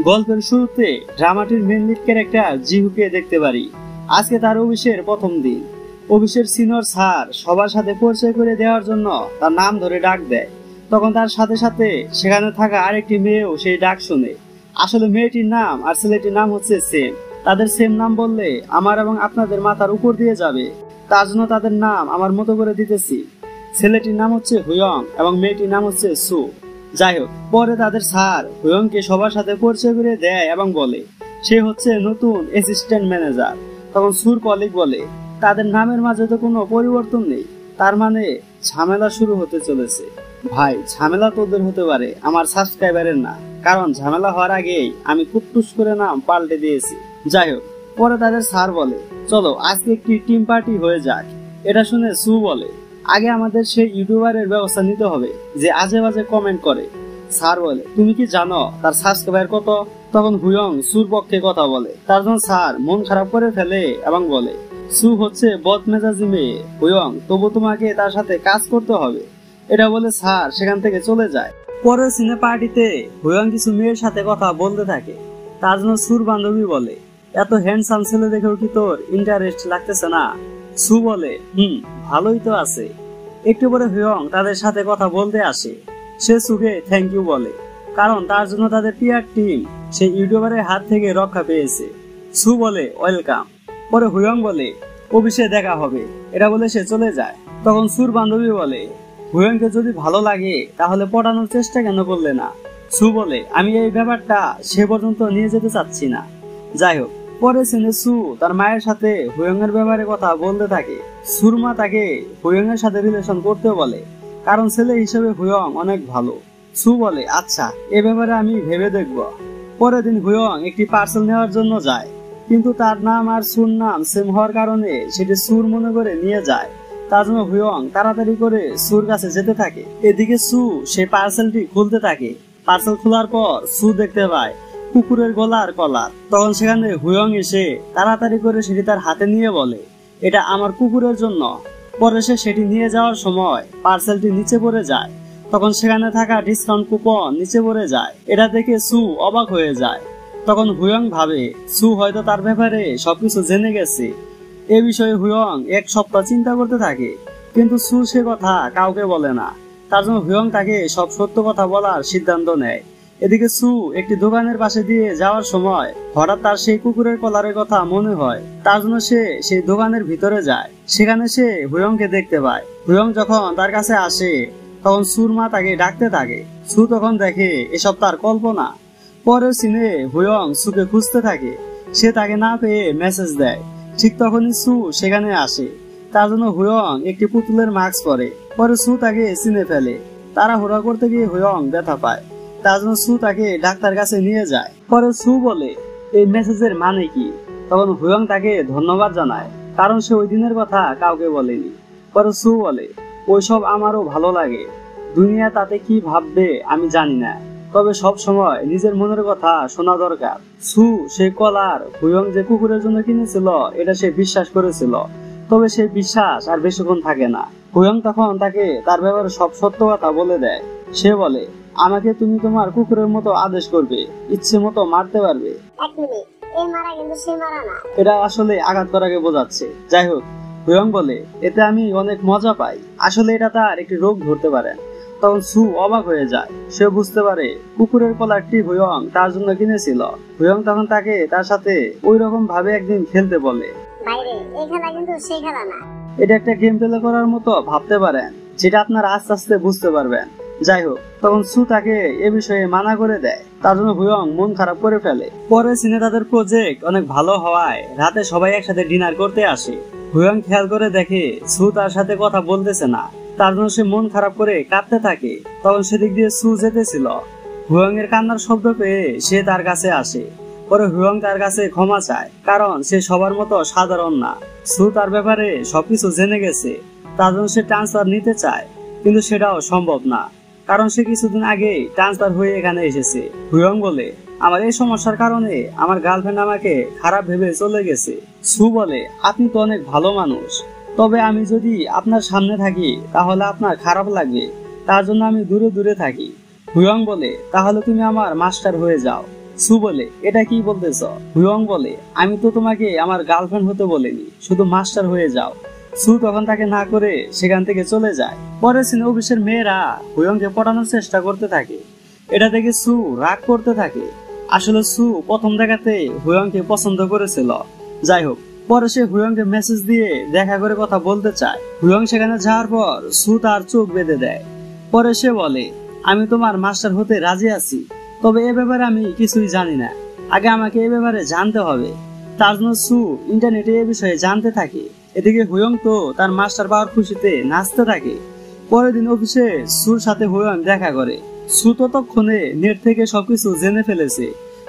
গল্পের শুরুতে ড্রামাটির main lead character জিহুকে দেখতে পারি। আজকে তার অফিসের প্রথম দিন। অফিসের সিনিয়র স্যার সবার সাথে পরিচয় করে দেওয়ার জন্য তার নাম ধরে ডাক দেয়। তখন তার সাথে সাথে সেখানে থাকা আরেকটি মেয়েও সেই ডাক শুনে। আসলে মেয়েটির নাম আর ছেলেটির নাম হচ্ছে সেম। তাদের সেম নাম বললে আমার এবং আপনাদের মাথার উপর দিয়ে যাবে, তার জন্য তাদের নাম আমার মতো করে দিতেছি। ছেলেটির নাম হচ্ছে হুয়ং এবং মেয়েটির নাম হচ্ছে সু। যাই হোক, পরে তাদের স্যার হুয়ংকে সবার সাথে পরিচয় করে দেয় এবং বলে সে হচ্ছে নতুন অ্যাসিস্ট্যান্ট ম্যানেজার। তখন সুর কলিগ বলে তাদের নামের মাঝে তো কোনো পরিবর্তন নেই, তার মানে ঝামেলা শুরু হতে চলেছে। ভাই, ঝামেলা তোদের হতে পারে, আমার সাবস্ক্রাইবারের না, কারণ ঝামেলা হওয়ার আগেই আমি কুটটুস করে নাম পাল্টে দিয়েছি। যাই হোক, পরে তাদের স্যার বলে চলো আজকে একটি টিম পার্টি হয়ে যাক। এটা শুনে সু বলে আগে আমাদের সেই ইউটিউবারের ব্যবস্থা নিতে হবে যে আজে বাজে কমেন্ট করে। স্যার বলে তুমি কি জানো তার সাবস্ক্রাইবার কত? তখন হুয়ং সুর পক্ষে কথা বলে। তার জন্য স্যার মন খারাপ করে ফেলে এবং বলে সু হচ্ছে বদমেজাজি মেয়ে হুয়ং, তবু তোমাকে তার সাথে কাজ করতে হবে। এটা বলে স্যার সেখান থেকে চলে যায়। পরের সিনে পার্টিতে হুয়ং কিছু মেয়ের সাথে কথা বলতে থাকে। তার জন্য সুর বান্ধবী বলে এত হ্যান্ডসাম ছেলে দেখেও কি তোর ইন্টারেস্ট লাগতেছে না? সু বলে ভালোই তো আছে। একটু পরে হুয়ং তাদের সাথে কথা বলতে আসে। সে সুকে থ্যাংক ইউ বলে, কারণ তার জন্য তাদের পিয়ার টিম সেই ইউটিউবারের হাত থেকে রক্ষা পেয়েছে। সু বলে ওয়েলকাম। পরে হুয়ং বলে অফিসে দেখা হবে, এটা বলে সে চলে যায়। তখন সুর বান্ধবী বলে হুয়ংকে যদি ভালো লাগে তাহলে পটানোর চেষ্টা কেন করলে না? সু বলে আমি এই ব্যাপারটা সে পর্যন্ত নিয়ে যেতে চাচ্ছি না। যাই হোক, পরে সিনে সু তার মায়ের সাথে হুয়ং এর ব্যাপারে কথা বলতে থাকে। সুর মা তাকে হুয়ং এর সাথে রিলেশন করতে বলে, কারণ ছেলে হিসেবে হুয়ং অনেক ভালো। সু বলে আচ্ছা, এ ব্যাপারে আমি ভেবে দেখব। পরের দিন হুয়ং একটি পার্সেল নেওয়ার জন্য যায়, কিন্তু তার নাম আর সুর নাম সেম হওয়ার কারণে সেটি সুর মনে করে নিয়ে যায়। তার জন্য হুয়ং তাড়াতাড়ি করে সুর কাছে যেতে থাকে। এদিকে সু সেই পার্সেলটি খুলতে থাকে। পার্সেল খোলার পর সু দেখতে পায় কুকুরের গলার কলার। তখন সেখানে হুয়ং এসে তাড়াতাড়ি করে সেটি তার হাতে নিয়ে বলে এটা আমার কুকুরের জন্য। পরে সে সেটি নিয়ে যাওয়ার সময় পার্সেলটি নিচে পড়ে যায়। তখন সেখানে থাকা ডিসকাউন্ট কুপন নিচে পড়ে যায়। এটা দেখে সু অবাক হয়ে যায়। তখন হুয়ং ভাবে সু হয়তো তার ব্যাপারে সবকিছু জেনে গেছে। এ বিষয়ে হুয়ং এক সপ্তাহ চিন্তা করতে থাকে, কিন্তু সু সে কথা কাউকে বলে না। তার জন্য হুয়ং তাকে সব সত্য কথা বলার সিদ্ধান্ত নেয়। এদিকে সু একটি দোকানের পাশে দিয়ে যাওয়ার সময় হঠাৎ তার সেই কুকুরের কলারের কথা মনে হয়। তার জন্য সে সেই দোকানের ভিতরে যায়। সেখানে সে হুয়ংকে দেখতে পায়। হুয়ং যখন তার কাছে আসে তখন সুর মা তাকে ডাকতে থাকে। সু তখন দেখে এসব তার কল্পনা। পরের সিনে হুয়ং সুকে খুঁজতে থাকে। সে তাকে না পেয়ে মেসেজ দেয়। ঠিক তখনই সু সেখানে আসে। তার জন্য হুয়ং একটি পুতুলের মাস্ক পরে। পরে সু তাকে চিনে ফেলে। তারা হুড়া করতে গিয়ে হুয়ং ব্যথা পায়। তার জন্য সু তাকে ডাক্তার কাছে নিয়ে যায়। পরে সু বলে এই মেসেজের মানে কি? তখন হুয়ং তাকে ধন্যবাদ জানায়, কারণ সে ওই দিনের কথা কাউকে বলেনি। পরে সু বলে ওইসব আমারও ভালো লাগে, দুনিয়া তাতে কি ভাববে আমি জানি না, তবে সব সময় নিজের মনের কথা শোনা দরকার। সু সেই কলার হুয়ং যে কুকুরের জন্য কিনেছিল এটা সে বিশ্বাস করেছিল, তবে সেই বিশ্বাস আর বেশিক্ষণ থাকে না। হুয়ং তখন তাকে তার ব্যাপারে সব সত্য কথা বলে দেয়। সে বলে আমাকে তুমি তোমার কুকুরের মতো আদেশ করবে, ইচ্ছে মতো মারতে পারবে। এটা আসলে আঘাত করাকে বোঝাচ্ছে। যাই হোক, হুয়ং বলে এতে আমি অনেক মজা পাই, আসলে এটা তার একটি রোগ ধরতে পারে। তখন সু অবাক হয়ে যায়। সে বুঝতে পারে কুকুরের কলারটি হুয়ং তার জন্য কিনেছিল। হুয়ং তখন তাকে তার সাথে ওই রকম ভাবে একদিন খেলতে বলে। এটা একটা গেম প্লে করার মতো ভাবতে পারেন, যেটা আপনারা আস্তে আস্তে বুঝতে পারবেন। যাই হোক, তখন সু তাকে এ বিষয়ে মানা করে দেয়। তার জন্য হুয়ং মন খারাপ করে ফেলে। পরে সিনে তাদের প্রজেক্ট অনেক ভালো হওয়ায় রাতে সবাই একসাথে ডিনার করতে আসে। হুয়ং খেয়াল করে দেখে সু তার সাথে কথা বলতেছে না। তার জন্য সে মন খারাপ করে কাঁদতে থাকে। তখন সেদিক দিয়ে সু যেতেছিল। হুয়ং এর কান্নার শব্দ পেয়ে সে তার কাছে আসে। পরে হুয়ং তার কাছে ক্ষমা চায়, কারণ সে সবার মতো সাধারণ না। সু তার ব্যাপারে সবকিছু জেনে গেছে। তার জন্য সে ট্রান্সফার নিতে চায়, কিন্তু সেটাও সম্ভব না, কারণ সে কিছুদিন আগে ট্রান্সফার হয়ে এখানে এসেছে। হুয়ং বলে, আমার এই সমস্যার কারণে আমার গার্লফ্রেন্ড আমাকে খারাপ ভেবে চলে গেছে। সু বলে, আপনি তো অনেক ভালো মানুষ, তবে আমি যদি আপনার সামনে থাকি তাহলে আপনার খারাপ লাগবে, তার জন্য আমি দূরে দূরে থাকি। হুয়ং বলে, তাহলে তুমি আমার মাস্টার হয়ে যাও। সু বলে, এটা কি বলতেছ? হুয়ং বলে, আমি তো তোমাকে আমার গার্লফ্রেন্ড হতে বলিনি, শুধু মাস্টার হয়ে যাও। সু তখন তাকে না করে সেখান থেকে চলে যায়। পরে সিনে অফিসের মেয়েরা হুয়ংকে পটানোর চেষ্টা করতে থাকে। এটা দেখে সু রাগ করতে থাকে। আসলে সু প্রথম দেখাতে হুয়ংকে পছন্দ করেছিল। যাই হোক, পরে সে হুয়ংকে মেসেজ দিয়ে দেখা করে কথা বলতে চায়। হুয়ং সেখানে যাওয়ার পর সু তার চোখ বেঁধে দেয়। পরে সে বলে, আমি তোমার মাস্টার হতে রাজি আছি, তবে এ ব্যাপারে আমি কিছুই জানি না, আগে আমাকে এ ব্যাপারে জানতে হবে। তার জন্য সু ইন্টারনেটে এ বিষয়ে জানতে থাকে। এদিকে হুয়ং তো তার মাস্টার পাওয়ার খুশিতে নাচতে থাকে। পরের দিন অফিসে সুর সাথে হুয়ং দেখা করে। সু ততক্ষণে নেট থেকে সবকিছু জেনে ফেলেছে।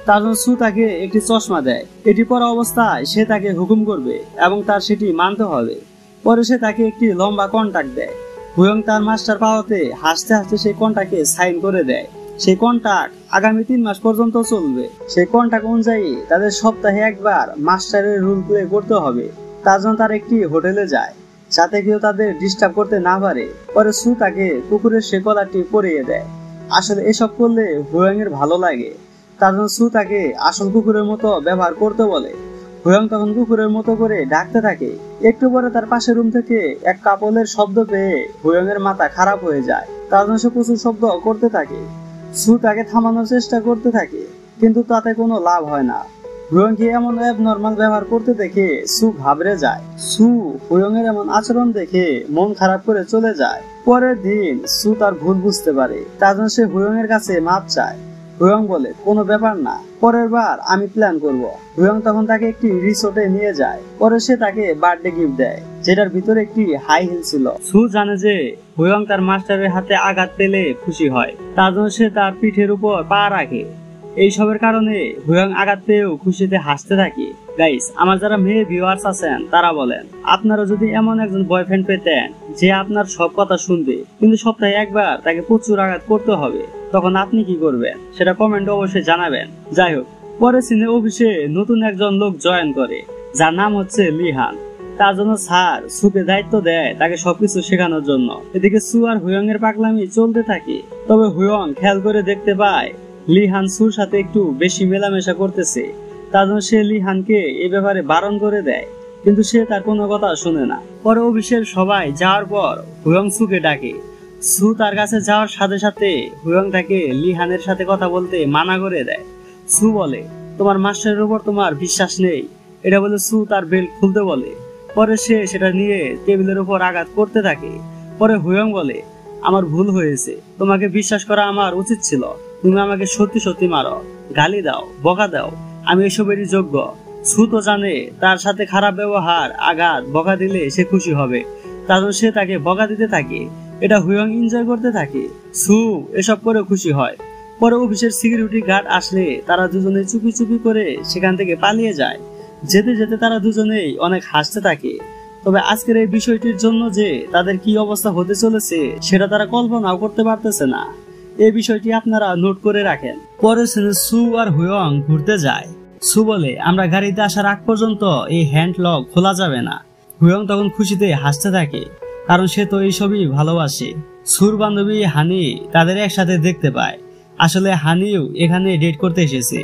তার জন্য সু তাকে একটি চশমা দেয়। এটি পরা অবস্থায় সে তাকে হুকুম করবে এবং তার সেটি মানতে হবে। পরে সে তাকে একটি লম্বা কন্ট্রাক্ট দেয়। হুয়ং তার মাস্টার পাওয়াতে হাসতে হাসতে সেই কন্ট্রাক্টে সাইন করে দেয়। সেই কন্ট্রাক্ট আগামী 3 মাস পর্যন্ত চলবে। সেই কন্ট্রাক্ট অনুযায়ী তাদের সপ্তাহে একবার মাস্টারের রুল প্লে করতে হবে। তার জন্য তার একটি হোটেলে যায়, যাতে কেউ তাদের ডিস্টার্ব করতে না পারে। পরে সু তাকে কুকুরের সে কলারটি পরিয়ে দেয়। আসলে এসব করলে হুয়ং এর ভালো লাগে। তার জন্য সু তাকে আসল কুকুরের মতো ব্যবহার করতে বলে। হুয়ং তখন কুকুরের মতো করে ডাকতে থাকে। একটু পরে তার পাশের রুম থেকে এক কাপলের শব্দ পেয়ে হুয়ং এর মাথা খারাপ হয়ে যায়। তার জন্য সে প্রচুর শব্দ করতে থাকে। সু তাকে থামানোর চেষ্টা করতে থাকে, কিন্তু তাতে কোনো লাভ হয় না। হুয়ংকে এমন অ্যাবনর্মাল ব্যবহার করতে দেখে সু ঘাবড়ে যায়। সু হুয়ং এর এমন আচরণ দেখে মন খারাপ করে চলে যায়। পরের দিন সু তার ভুল বুঝতে পারে। তার জন্য সে হুয়ং এর কাছে মাপ চায়। হুয়ং বলে, কোনো ব্যাপার না, পরের বার আমি প্ল্যান করব। হুয়ং তখন তাকে একটি রিসোর্টে নিয়ে যায়। পরে সে তাকে বার্থডে গিফট দেয়, যেটার ভিতরে একটি হাই হিল ছিল। সু জানে যে হুয়ং তার মাস্টারের হাতে আঘাত পেলে খুশি হয়, তার জন্য সে তার পিঠের উপর পা রাখে। এইসবের কারণে হুয়ং আঘাত পেয়েও খুশিতে হাসতে থাকে। গাইস, আমার যারা মেয়ে ভিউয়ার্স আছেন তারা বলেন, আপনারা যদি এমন একজন বয়ফ্রেন্ড পেতেন যে আপনার সব কথা শুনবে, কিন্তু সপ্তাহে একবার তাকে প্রচুর আঘাত করতে হবে, তখন আপনি কি করবেন? সেটা কমেন্টে অবশ্যই জানাবেন। যাই হোক, পরে সিনে অফিসে নতুন একজন লোক জয়েন করে, যার নাম হচ্ছে লিহান। তার জন্য স্যার সুকে দায়িত্ব দেয় তাকে সবকিছু শেখানোর জন্য। এদিকে সু আর হুয়ং এর পাগলামি চলতে থাকে। তবে হুয়ং খেয়াল করে দেখতে পায় লিহান সুর সাথে একটু বেশি মেলামেশা করতেছে। তার জন্য সে লিহানকে এই ব্যাপারে বারণ করে দেয়, কিন্তু সে তার কোনো কথা শুনে না। পরে অফিসের সবাই যাওয়ার পর হুয়ং সুকে ডাকে। সু তার কাছে যাওয়ার সাথে সাথে হুয়ং তাকে লিহানের সাথে কথা বলতে মানা করে দেয়। সু বলে, তোমার মাস্টারের উপর তোমার বিশ্বাস নেই। এটা বলে সু তার বেল্ট খুলতে বলে। পরে সে সেটা নিয়ে টেবিলের উপর আঘাত করতে থাকে। পরে হুয়ং বলে, আমার ভুল হয়েছে, তোমাকে বিশ্বাস করা আমার উচিত ছিল। তুমি আমাকে সত্যি সত্যি মারো, গালি দাও, বকা দাও, আমি এসবেরই যোগ্য। সু তো জানে তার সাথে খারাপ ব্যবহার, আঘাত, বকা দিলে সে খুশি হবে। তার জন্য সে তাকে বকা দিতে থাকে। এটা হুয়ং এনজয় করতে থাকে। সু এসব করে খুশি হয়। পরে অফিসের সিকিউরিটি গার্ড আসলে তারা দুজনে চুপি চুপি করে সেখান থেকে পালিয়ে যায়। যেতে যেতে তারা দুজনেই অনেক হাসতে থাকে। তবে আজকের এই বিষয়টির জন্য যে তাদের কি অবস্থা হতে চলেছে সেটা তারা কল্পনাও করতে পারতেছে না। এই বিষয়টি আপনারা নোট করে রাখেন। পরে সু আর হুয়ং ঘুরতে যায়। সু বলে, আমরা গাড়িতে আসার আগ পর্যন্ত এই হ্যান্ড লক খোলা যাবে না। হুয়ং তখন খুশিতে হাসতে থাকে, কারণ সে তো এইসবই ভালোবাসে। সুর বান্ধবী হানি তাদের একসাথে দেখতে পায়। আসলে হানিও এখানে ডেট করতে এসেছে।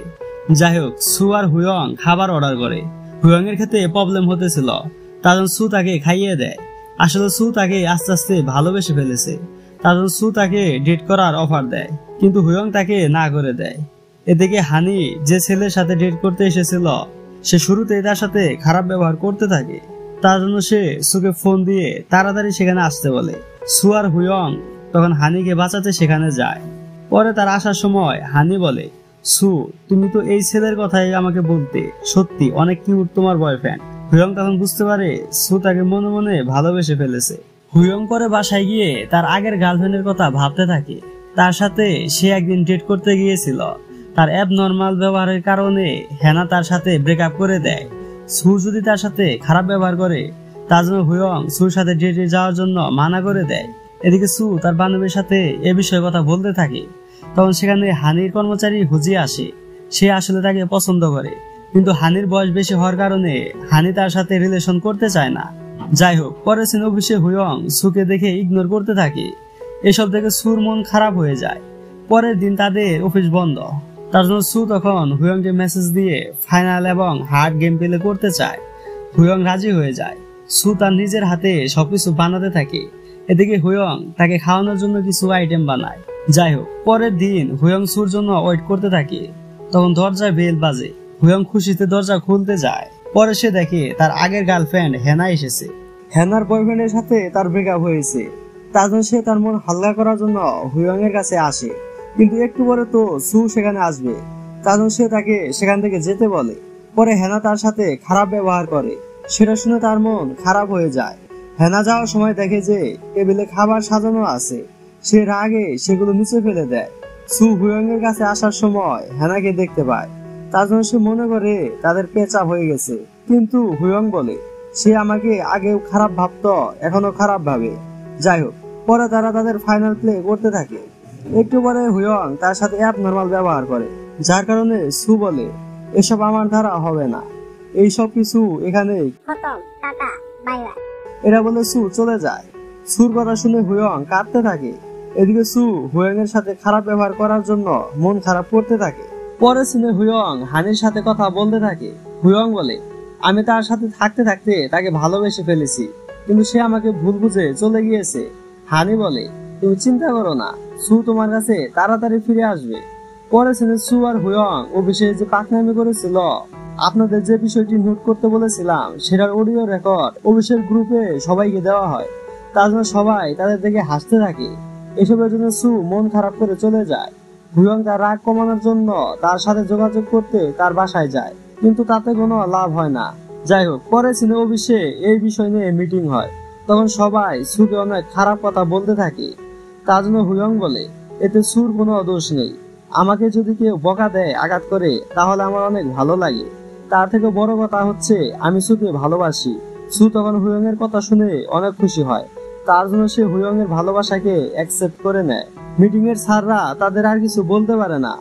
যাই হোক, সু আর হুয়ং খাবার অর্ডার করে। হুয়ং এর ক্ষেত্রে প্রবলেম হতেছিল, তার জন্য সু তাকে খাইয়ে দেয়। আসলে সু তাকে আস্তে আস্তে ভালোবেসে ফেলেছে। তার জন্য সু তাকে ডেট করার অফার দেয়, কিন্তু হুয়ং তাকে না করে দেয়। এদিকে হানি যে ছেলের সাথে ডেট করতে এসেছিল সে শুরুতেই তার সাথে খারাপ ব্যবহার করতে থাকে। তার জন্য সে সুকে ফোন দিয়ে তাড়াতাড়ি সেখানে আসতে বলে। সু আর হুয়ং তখন হানিকে বাঁচাতে সেখানে যায়। পরে তার আসার সময় হানি বলে, সু, তুমি তো এই ছেলের কথাই আমাকে বলতে, সত্যি অনেক কিউট তোমার বয়ফ্রেন্ড। হুয়ং তখন বুঝতে পারে সু তাকে মনে মনে ভালোবেসে ফেলেছে। হুয়ং পরে বাসায় গিয়ে তার আগের গার্লফ্রেন্ডের কথা ভাবতে থাকে। তার সাথে সে একদিন ডেট করতে গিয়েছিল। তার অ্যাবনর্মাল ব্যবহারের কারণে হেনা তার সাথে ব্রেকআপ করে দেয়। সু যদি তার সাথে খারাপ ব্যবহার করে, তার জন্য হুয়ং সুর সাথে ডেটে যাওয়ার জন্য মানা করে দেয়। এদিকে সু তার বান্ধবীর সাথে এ বিষয়ে কথা বলতে থাকে। তখন সেখানে হানির কর্মচারী হুজি আসে। সে আসলে তাকে পছন্দ করে, কিন্তু হানির বয়স বেশি হওয়ার কারণে হানি তার সাথে রিলেশন করতে চায় না। যাই হোক, পরের দিন অফিসে হুয়ং সুকে দেখে ইগনোর করতে থাকে। এসব দেখে সুর মন খারাপ হয়ে যায়। পরের দিন তাদের অফিস বন্ধ। তার জন্য সু তখন হুয়ংকে মেসেজ দিয়ে ফাইনাল এবং হার্ড গেম প্লে করতে চায়। হুয়ং রাজি হয়ে যায়। সু তার নিজের হাতে সবকিছু বানাতে থাকে। এদিকে হুয়ং তাকে খাওয়ানোর জন্য কিছু আইটেম বানায়। যাই হোক, পরের দিন হুয়ং সুর জন্য ওয়েট করতে থাকে। তখন দরজায় বেল বাজে। হুয়ং খুশিতে দরজা খুলতে যায়। পরে সে দেখে তার আগের গার্লফ্রেন্ড হেনা এসেছে। হেনার বয়ফ্রেন্ডের সাথে তার ব্রেকআপ হয়েছে। তার জন্য সে তার মন হালকা করার জন্য হুয়ং এর কাছে আসে। কিন্তু একটু পরে তো সু সেখানে আসবে। তার জন্য সে তাকে সেখান থেকে যেতে বলে। পরে হেনা তার সাথে খারাপ ব্যবহার করে। সেটা শুনে তার মন খারাপ হয়ে যায়। হেনা যাওয়ার সময় দেখে যে টেবিলে খাবার সাজানো আছে। সে রাগে সেগুলো নিচে ফেলে দেয়। সু হুয়ং এর কাছে আসার সময় হেনাকে দেখতে পায়। তার জন্য সে মনে করে তাদের পেঁচাপ হয়ে গেছে। কিন্তু হুয়ং বলে সে আমাকে আগেও খারাপ ভাবতো, এখনো খারাপ ভাবে। যাই হোক, পরে তারা তাদের ফাইনাল প্লে করতে থাকে। একটু পরে হুয়ং তার সাথে অ্যাবনর্মাল ব্যবহার করে, যার কারণে সু বলে এসব আমার দ্বারা হবে না, এই সব কিছু এখানে খতম, টাটা, বাই বাই। এরা বলে সু চলে যায়। সুর কথা শুনে হুয়ং কাঁদতে থাকে। এদিকে সু হুয়ং এর সাথে খারাপ ব্যবহার করার জন্য মন খারাপ করতে থাকে। পরে সিনে হুয়ং হানির সাথে কথা বলতে থাকে। হুয়ং বলে আমি তার সাথে থাকতে থাকতে তাকে ভালোবেসে ফেলেছি, কিন্তু সে আমাকে ভুল বুঝে চলে গিয়েছে। হানি বলে তুমি চিন্তা করো না, সু তোমার কাছে তাড়াতাড়ি ফিরে আসবে। পরে সিনে সু আর হুয়ং অফিসে যে পাকনামি করেছিল, আপনাদের যে বিষয়টি নোট করতে বলেছিলাম সেটার অডিও রেকর্ড অফিসের গ্রুপে সবাইকে দেওয়া হয়। তার জন্য সবাই তাদের দেখে হাসতে থাকে। এসবের জন্য সু মন খারাপ করে চলে যায়। হুয়ং তার রাগ কমানোর জন্য তার সাথে যোগাযোগ করতে তার বাসায় যায়, কিন্তু তাতে কোনো লাভ হয় না। যাই হোক, পরে সিনে অফিসে এই বিষয় নিয়ে মিটিং হয়। তখন সবাই সুকে অনেক খারাপ কথা বলতে থাকে। তার জন্য হুয়ং বলে এতে সুর কোনো দোষ নেই। আমাকে যদি কেউ বকা দেয়, আঘাত করে, তাহলে আমার অনেক ভালো লাগে। তার থেকে বড় কথা হচ্ছে আমি সুকে ভালোবাসি। সু তখন হুয়ং এর কথা শুনে অনেক খুশি হয়। তার জন্য সে হুয়ং এর ভালোবাসাকে অ্যাকসেপ্ট করে নেয়। মিটিং এর স্যাররা তাদের আর কিছু বলতে পারে না।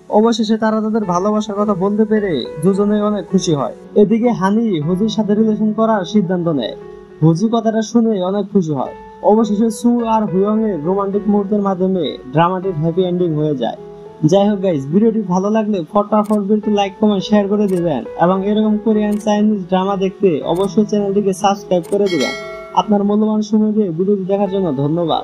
অবশেষে তারা তাদের ভালোবাসার কথা বলতে পেরে দুজনেই অনেক খুশি হয়। এদিকে হানি হুজির সাথে রিলেশন করার সিদ্ধান্ত নেয়। হুজি কথাটা শুনে অনেক খুশি হয়। অবশেষে সু আর হুয়ং এর রোমান্টিক মুহূর্তের মাধ্যমে ড্রামাটিক হ্যাপি এন্ডিং হয়ে যায়। যাই হোক গাইস, ভিডিওটি ভালো লাগলে ফটাফট ভিডিওটি লাইক কমেন্ট শেয়ার করে দিবেন এবং এরকম কোরিয়ান চাইনিজ ড্রামা দেখতে অবশ্যই চ্যানেলটিকে সাবস্ক্রাইব করে দিবেন। আপনার মূল্যবান সময় দিয়ে ভিডিওটি দেখার জন্য ধন্যবাদ।